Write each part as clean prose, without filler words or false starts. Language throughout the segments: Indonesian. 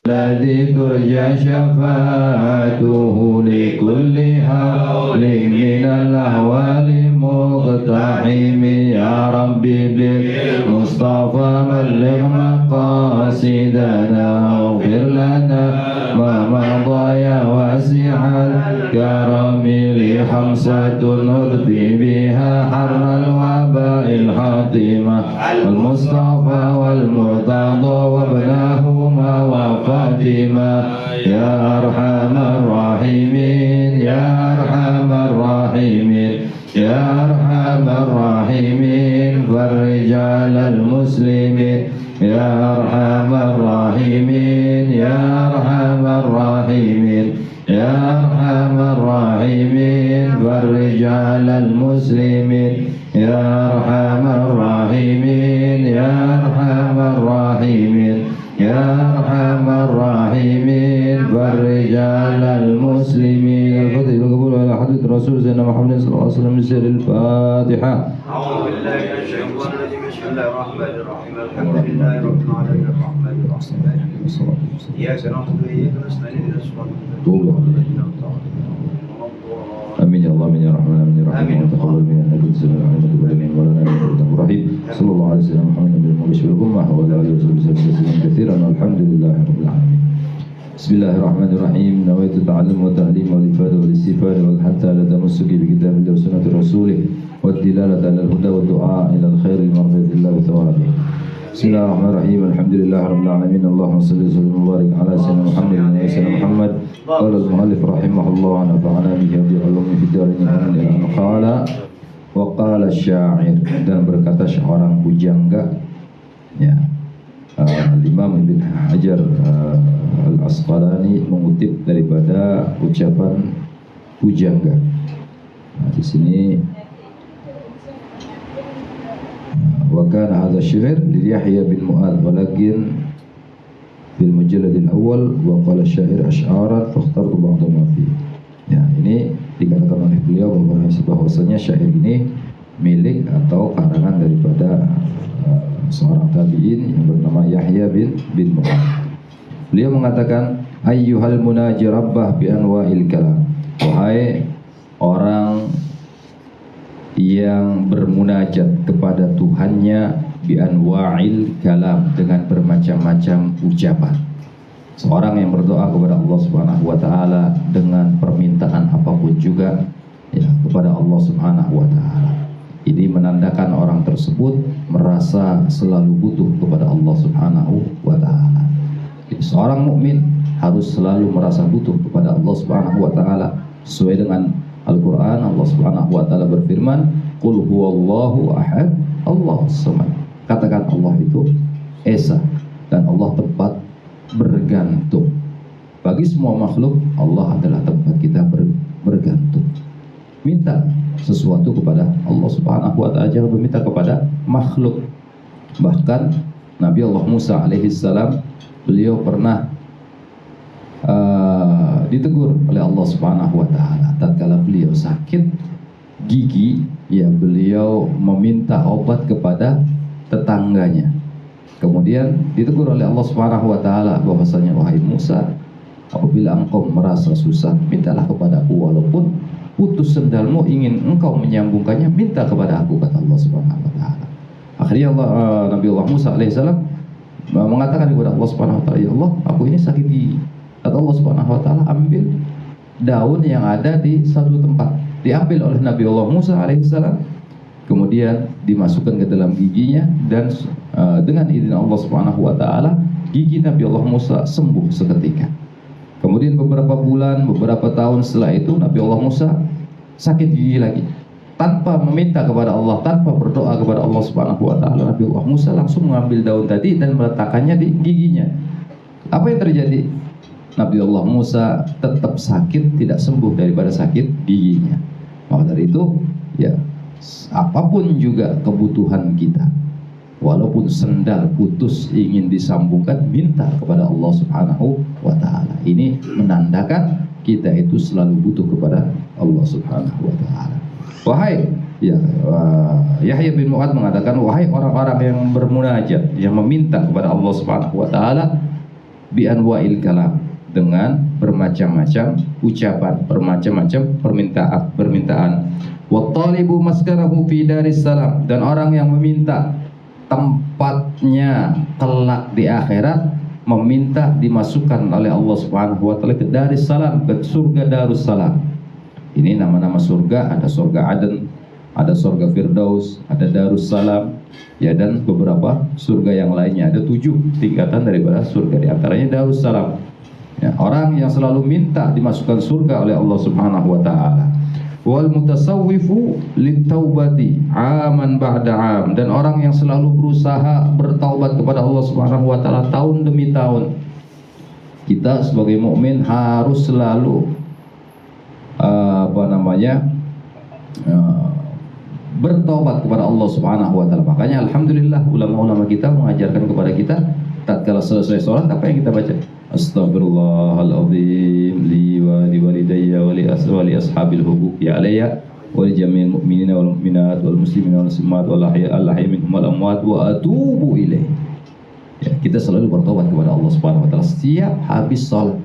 الذي ترجى شفاعته لكل هول من الأهوال مقتحم يا ربي بالمصطفى بلغ مقاصدنا واغفر لنا ما مضى يا واسع الكرم لحمصة نطفي بها حر الوباء الحاطمة المصطفى والمرتضى وابناهما وفاطمة يا أرحم الراحمين يا أرحم الراحمين يا أرحم الراحمين فرج على المسلمين يا أرحم الراحمين يا أرحم الراحمين يا أرحم الراحمين فرج على المسلمين يا أرحم الراحمين يا أرحم الراحمين يا أرحم الراحمين فرج على المسلمين. الفضل والقبول على حضرة الرسول سيدنا محمد صلى الله عليه وسلم بسر الفاتحة. أعوذ بالله من الشيطان الرجيم بسم الله الرحمن الرحيم الحمد لله رب العالمين الرحمن الرحيم إياك نعبد وإياك نستعين اهدنا الصراط المستقيم. آمين يا الله آمين يا رحمن آمين يا رحمن وتقبل منا إنك أنت السميع العليم وتب علينا ولنا إنك أنت الرحيم. صلى الله عليه وسلم محمد النبي المبشر بالأمة وعلى آله وصحبه وسلم تسليما كثيرا والحمد لله رب العالمين. بسم الله الرحمن الرحيم. نويت التعلم والتعليم والإفادة والاستفادة والحث على التمسك بكتاب الله وسنة رسوله والدلالة على الهدى والدعاء إلى الخير لمرضاة الله وثوابه. بسم الله الرحمن الرحيم. الحمد لله رب العالمين. اللهم صل وسلم وبارك على سيدنا محمد وسيدنا محمد. قال المؤلف رحمه الله ونفعنا به وبعلومه في الدارين آمين. قال وقال الشاعر, dan berkata seorang pujangga, ya, Imam Ibn Hajar Al-Asqalani mengutip daripada ucapan pujangga. Nah, di sini wa kana hadha syair li Yahya bin Mu'adz walakin bil mujallad al-awwal wa qala syair asy'aran fakhtartu ba'd ma fi. Ya, ini dikatakan oleh beliau bahwasanya syair ini milik atau karangan daripada seorang tabi'in yang bernama Yahya bin Mu'adz. Beliau mengatakan ayyuhal munaji rabbah bi anwa'il kalam, wahai orang yang bermunajat kepada Tuhannya bi anwa'il kalam, dengan bermacam-macam ucapan. Seorang yang berdoa kepada Allah Subhanahu wa taala dengan permintaan apapun juga, ya, kepada Allah Subhanahu wa taala. Ini menandakan orang tersebut merasa selalu butuh kepada Allah Subhanahu wa taala. Jadi seorang mukmin harus selalu merasa butuh kepada Allah Subhanahu wa taala. Sesuai dengan Al-Qur'an, Allah Subhanahu wa taala berfirman, "Qul huwallahu ahad, Allahus samad." Katakan Allah itu esa dan Allah tempat bergantung. Bagi semua makhluk, Allah adalah tempat kita bergantung. Minta sesuatu kepada Allah Subhanahu wa taala, jangan meminta kepada makhluk. Bahkan Nabi Allah Musa alaihissalam, beliau pernah ditegur oleh Allah Subhanahu wa taala tatkala beliau sakit gigi, ya, beliau meminta obat kepada tetangganya. Kemudian ditegur oleh Allah Subhanahu wa taala bahwasanya, wahai Musa, apabila engkau merasa susah, mintalah kepadaku, walaupun putus sendalmu ingin engkau menyambungkannya, minta kepada aku, kata Allah Subhanahu wa taala. Akhirnya Nabi Allah Musa alaihissalam mengatakan kepada Allah Subhanahu wa taala, ya Allah, aku ini sakit gigi. Kata Allah Subhanahu wa taala, ambil daun yang ada di satu tempat. Diambil oleh Nabi Allah Musa alaihissalam, kemudian dimasukkan ke dalam giginya, dan dengan izin Allah Subhanahu wa taala gigi Nabi Allah Musa sembuh seketika. Kemudian beberapa bulan, beberapa tahun setelah itu, Nabi Allah Musa sakit gigi lagi. Tanpa meminta kepada Allah, tanpa berdoa kepada Allah Subhanahu wa taala, Nabi Allah Musa langsung mengambil daun tadi dan meletakkannya di giginya. Apa yang terjadi? Nabi Allah Musa tetap sakit, tidak sembuh daripada sakit giginya. Maka dari itu, ya, apapun juga kebutuhan kita, walaupun sendal putus ingin disambungkan, minta kepada Allah Subhanahu wa taala. Ini menandakan kita itu selalu butuh kepada Allah Subhanahu wa taala. Wahai, ya, Yahya bin Mu'adz mengatakan, wahai orang-orang yang bermunajat, yang meminta kepada Allah Subhanahu wa taala, bi anwa'il kalam, dengan bermacam-macam ucapan, bermacam-macam permintaan. Wa talibu maskanahu fi daris salam, dan orang yang meminta tempatnya kelak di akhirat, meminta dimasukkan oleh Allah Subhanahu wa taala ke daris salam, ke surga Darussalam. Ini nama-nama surga, ada surga Aden, ada surga Firdaus, ada Darussalam, ya, dan beberapa surga yang lainnya. Ada 7 tingkatan daripada surga, di antaranya Darussalam. Ya, orang yang selalu minta dimasukkan surga oleh Allah Subhanahu wa taala. Wal mutasawwifu litaubati aman ba'da am, dan orang yang selalu berusaha bertaubat kepada Allah Subhanahu wa taala tahun demi tahun. Kita sebagai mukmin harus selalu bertaubat kepada Allah Subhanahu wa taala. Makanya alhamdulillah ulama-ulama kita mengajarkan kepada kita tatkala selesai sholat apa yang kita baca? Astaghfirullahaladzim li wa li walidayya wa li ashabil huquqi alayya wa li jami'il mu'minina wal mu'minat wal muslimina wal muslimat wal ahya'i minhum wal amwat wa atubu ilaih. Ya, kita selalu bertobat kepada Allah Subhanahu wa taala setiap habis sholat.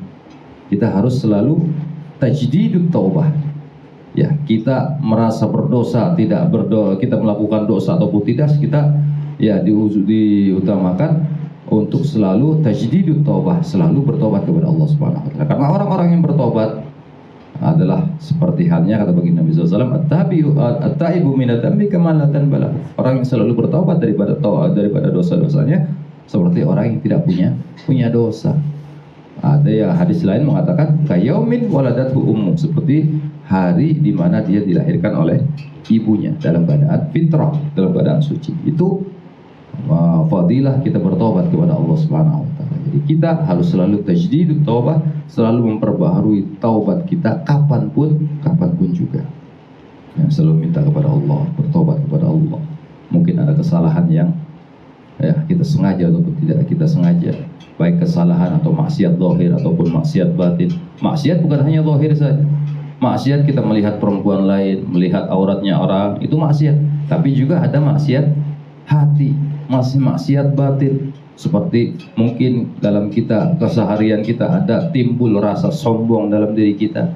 Kita harus selalu tajdidut taubah. Ya, kita merasa berdosa, kita melakukan dosa ataupun tidak, kita ya diutamakan untuk selalu tajdidut taubah, selalu bertobat kepada Allah Subhanahu wa taala. Karena orang-orang yang bertobat adalah seperti halnya kata baginda Nabi sallallahu alaihi wasallam, at-taibu minadz dzambi kama la tanbala. Orang yang selalu bertobat daripada dosa-dosanya seperti orang yang tidak punya dosa. Ada ya hadis lain mengatakan kayaumin waladathu ummu, seperti hari di mana dia dilahirkan oleh ibunya dalam keadaan fitrah, dalam keadaan suci. Itu fadilah kita bertobat kepada Allah Subhanahu wa taala. Jadi kita harus selalu tajdidut taubah, selalu memperbaharui taubat kita kapanpun juga. Yang selalu minta kepada Allah, bertobat kepada Allah. Mungkin ada kesalahan yang ya kita sengaja ataupun tidak kita sengaja, baik kesalahan atau maksiat zahir ataupun maksiat batin. Maksiat bukan hanya zahir saja. Maksiat kita melihat perempuan lain, melihat auratnya orang, itu maksiat. Tapi juga ada maksiat hati, masih maksiat batin, seperti mungkin dalam kita keseharian kita ada timbul rasa sombong dalam diri kita,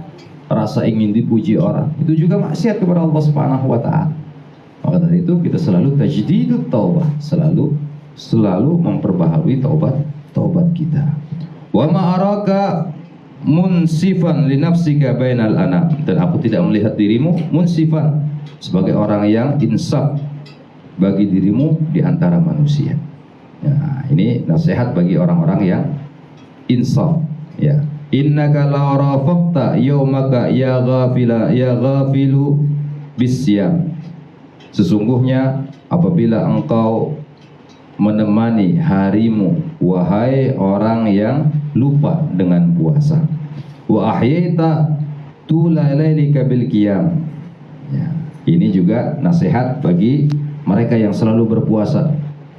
rasa ingin dipuji orang, itu juga maksiat kepada Allah Subhanahu wa taala. Maka dari itu kita selalu tajdidut taubah, selalu memperbaharui taubat kita. Wa ma araka munsifan li nafsika bainal anam, dan aku tidak melihat dirimu munsifan sebagai orang yang insaf bagi dirimu di antara manusia. Ya, ini nasihat bagi orang-orang yang insaf. Ya, innaka la rafaqta yaumaka ya ghafilu bisyam. Sesungguhnya apabila engkau menemani harimu, wahai orang yang lupa dengan puasa, wa ahyaita tula lailika bil qiyam. Ya, ini juga nasihat bagi mereka yang selalu berpuasa.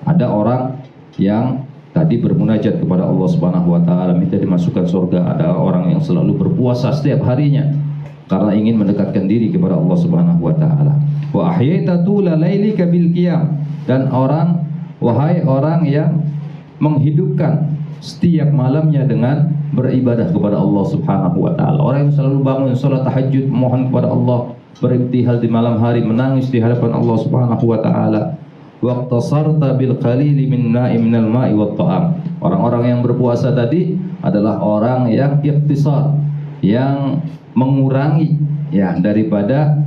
Ada orang yang tadi bermunajat kepada Allah Subhanahu wa taala minta dimasukkan surga. Ada orang yang selalu berpuasa setiap harinya karena ingin mendekatkan diri kepada Allah Subhanahu wa taala. Wa ahyaita tula lailika bil qiyam, dan wahai orang yang menghidupkan setiap malamnya dengan beribadah kepada Allah Subhanahu wa taala. Orang yang selalu bangun salat tahajud, mohon kepada Allah, beribtihal di malam hari, menangis di hadapan Allah Subhanahu wa taala. Waqtasarta bil qalili minal ma'i wat ta'am. Orang-orang yang berpuasa tadi adalah orang yang ikhtisar, yang mengurangi ya daripada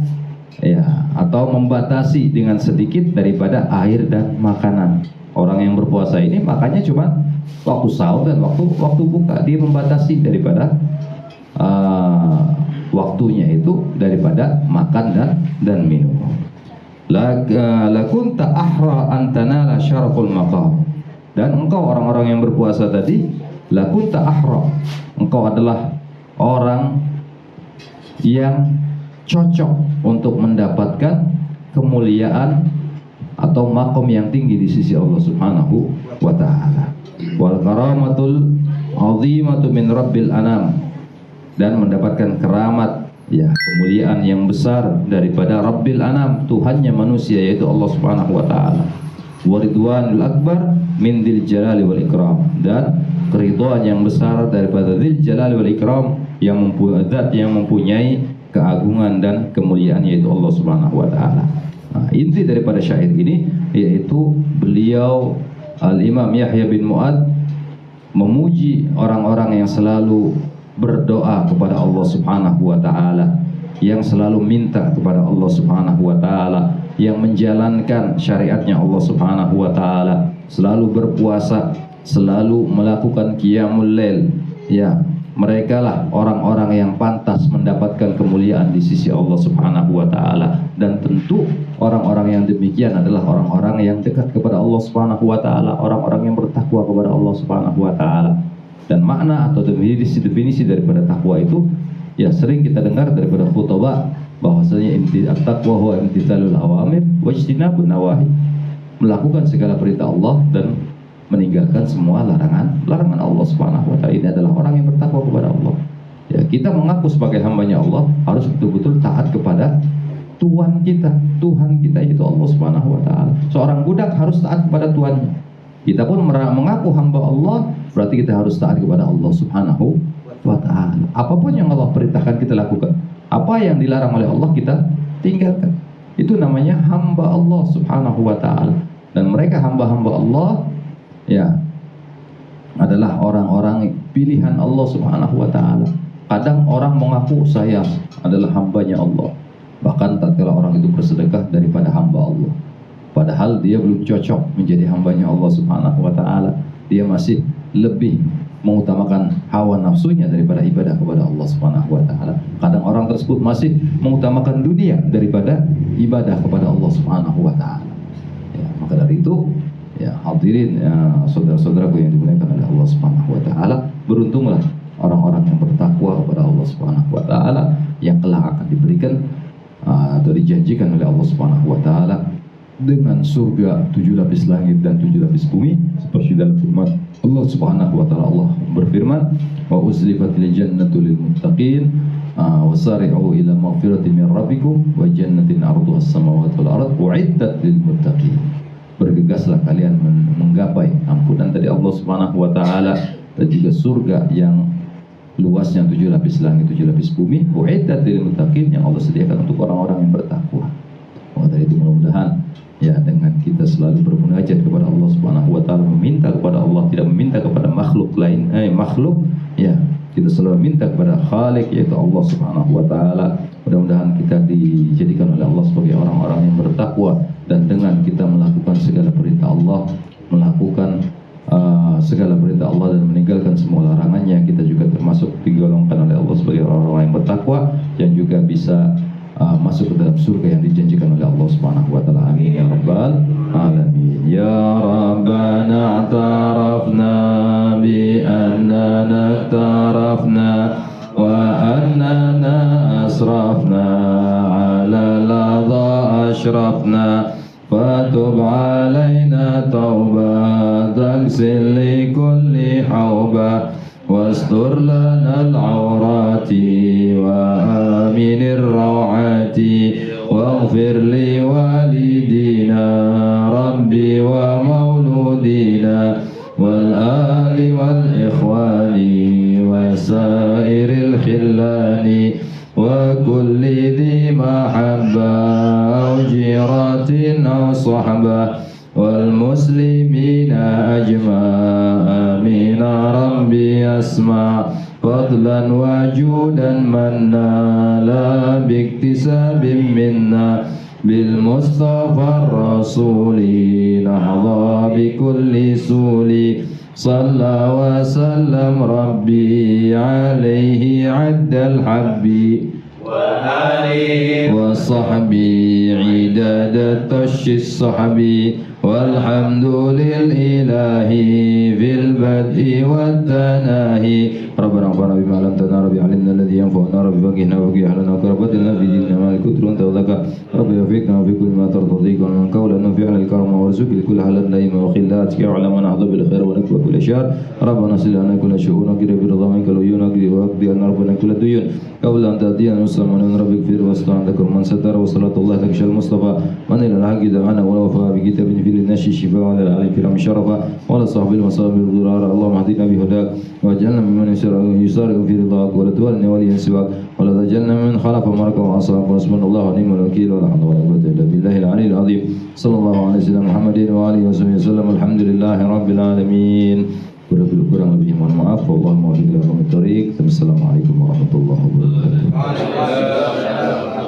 ya atau membatasi dengan sedikit daripada air dan makanan. Orang yang berpuasa ini makanya cuma waktu sahur dan waktu buka, dia membatasi daripada waktunya itu daripada makan dan minum. Lakunta ahra antanala syaraful maqam. Dan engkau orang-orang yang berpuasa tadi, lakunta ahra, engkau adalah orang yang cocok untuk mendapatkan kemuliaan atau makom yang tinggi di sisi Allah Subhanahu wa taala. Wal karamatul azimatu min rabbil anam, dan mendapatkan keramat ya kemuliaan yang besar daripada Rabbil Anam, Tuhannya manusia, yaitu Allah Subhanahu wa taala. Wa ridwanul akbar min dzil jalali wal ikram, dan keridhaan yang besar daripada Dzul Jalali wal Ikram, yang zat yang mempunyai keagungan dan kemuliaan, yaitu Allah Subhanahu wa taala. Nah, inti daripada syair ini yaitu beliau Al-Imam Yahya bin Mu'ad memuji orang-orang yang selalu berdoa kepada Allah Subhanahu wa taala, yang selalu minta kepada Allah Subhanahu wa taala, yang menjalankan syariatnya Allah Subhanahu wa taala, selalu berpuasa, selalu melakukan qiyamul lail. Ya, mereka lah orang-orang yang pantas mendapatkan kemuliaan di sisi Allah Subhanahu wa taala. Dan tentu orang-orang yang demikian adalah orang-orang yang dekat kepada Allah Subhanahu wa taala, orang-orang yang bertakwa kepada Allah Subhanahu wa taala. Dan makna atau definisi daripada takwa itu ya sering kita dengar daripada khutbah, bahwasanya at-taqwa huwa imtithalul awamir wa ijtinabun nawahi, melakukan segala perintah Allah dan meninggalkan semua larangan Allah Subhanahu wa taala. Ini adalah orang yang bertakwa kepada Allah. Ya, kita mengaku sebagai hambanya Allah harus betul-betul taat kepada Tuhan kita. Tuhan kita itu Allah Subhanahu wa taala. Seorang budak harus taat kepada tuannya. Kita pun mengaku hamba Allah, berarti kita harus taat kepada Allah Subhanahu wa ta'ala. Apapun yang Allah perintahkan kita lakukan, apa yang dilarang oleh Allah kita tinggalkan. Itu namanya hamba Allah Subhanahu wa ta'ala. Dan mereka hamba-hamba Allah ya adalah orang-orang pilihan Allah Subhanahu wa ta'ala. Kadang orang mengaku saya adalah hambanya Allah, bahkan tatkala orang itu bersedekah daripada hamba Allah, padahal dia belum cocok menjadi hambanya Allah Subhanahu wa ta'ala. Dia masih lebih mengutamakan hawa nafsunya daripada ibadah kepada Allah Subhanahu wa ta'ala. Kadang orang tersebut masih mengutamakan dunia daripada ibadah kepada Allah Subhanahu wa ta'ala. Ya, maka dari itu ya hadirin, ya, saudara-saudaraku yang dimuliakan oleh Allah Subhanahu wa ta'ala, beruntunglah orang-orang yang bertakwa kepada Allah Subhanahu wa ta'ala, yang kelak akan diberikan atau dijanjikan oleh Allah Subhanahu wa ta'ala dengan surga 7 lapis langit dan 7 lapis bumi, seperti dalam firman Allah Subhanahu wa ta'ala. Allah berfirman, wa uzlifatil jannatu lil muttaqin wasari'u ila maghfiratin min rabbikum wa jannatin 'arduha as-samawati wal ard u'iddat lil muttaqin. Bergegaslah kalian menggapai ampunan dari Allah Subhanahu wa ta'ala dan juga surga yang luasnya 7 lapis langit 7 lapis bumi, u'iddat lil muttaqin, yang Allah sediakan untuk orang-orang yang bertakwa. Maka dari itu mudah-mudahan ya dengan kita selalu bermunajat kepada Allah Subhanahu wa ta'ala, meminta kepada Allah, tidak meminta kepada makhluk lain, makhluk ya, kita selalu minta kepada Khalik, yaitu Allah Subhanahu wa ta'ala. Mudah-mudahan kita dijadikan oleh Allah sebagai orang-orang yang bertakwa, dan dengan kita melakukan segala perintah Allah, melakukan segala perintah Allah dan meninggalkan semua larangannya, kita juga termasuk digolongkan oleh Allah sebagai orang-orang yang bertakwa, yang juga bisa masuk ke dalam surga yang dijanjikan oleh Allah Subhanahu wa ta'ala. Amin ya rabbal alamin. Ya Rabbana a'tarafna bi annana tarafna wa annana asrafna ala ladha ashrafna fatub alaina tauba taghsil li kulli hauba wastur lana al-awrati wa aminir rawati waghfir li walidina rabbi wa mauludina wal ali wal ikhwani wa sairil khillani wa kulli dhi mahabba aw jiratin aw sahbah wal muslimina ajma' amin rabbi asma' fadlan wa judan manna la biktisabim minna bil mustafa rasuli nahda bi kulli suli salla wa sallam rabbi alaihi addal habbi wa alihi wa sahbi idadat tashis sahbi walhamdu lillahi fil bad'i wat tanahi rabbana anfa'na bima 'allamtana rabbi 'allimna alladhi yanfa'una rabbi faqihna wa qih lana karabatina fi dinina ma kutru anta wadaka rabbi wafiqna fi kulli ma tardika wa min qawlin fi'la al-karama warzuqna kull halan daima wa khillat ya'lamu man ahdu bil khair wa nakwa kull shar rabbana silana kull shu'una qira bi ridhamika wa yunaqdi wa qdi an rabbana kull duyun qawlan tadiyana musliman rabbik fir wasta'an man satara wa sallallahu alaihi wa mustafa man ila al-haqi da'ana wa wafa bi kitabin fil nashi shifa wa ala alihi kiram sharafa wa ala sahbihi wa sahbihi al-durar allahumma واهدنا بهداك واجعلنا ممن يسارع في رضاك ولا تولنا وليا سواك ولا تجعلنا من خلف أمرك وعصاك وحسبنا الله ونعم الوكيل ولا حول ولا قوة إلا بالله العلي العظيم صلى الله على سيدنا محمد وآله وصحبه وسلم الحمد لله رب العالمين. Kurang lebih mohon maaf. Wallahul muwaffiq ila aqwamit thoriq. Assalamualaikum warahmatullahi wabarakatuh.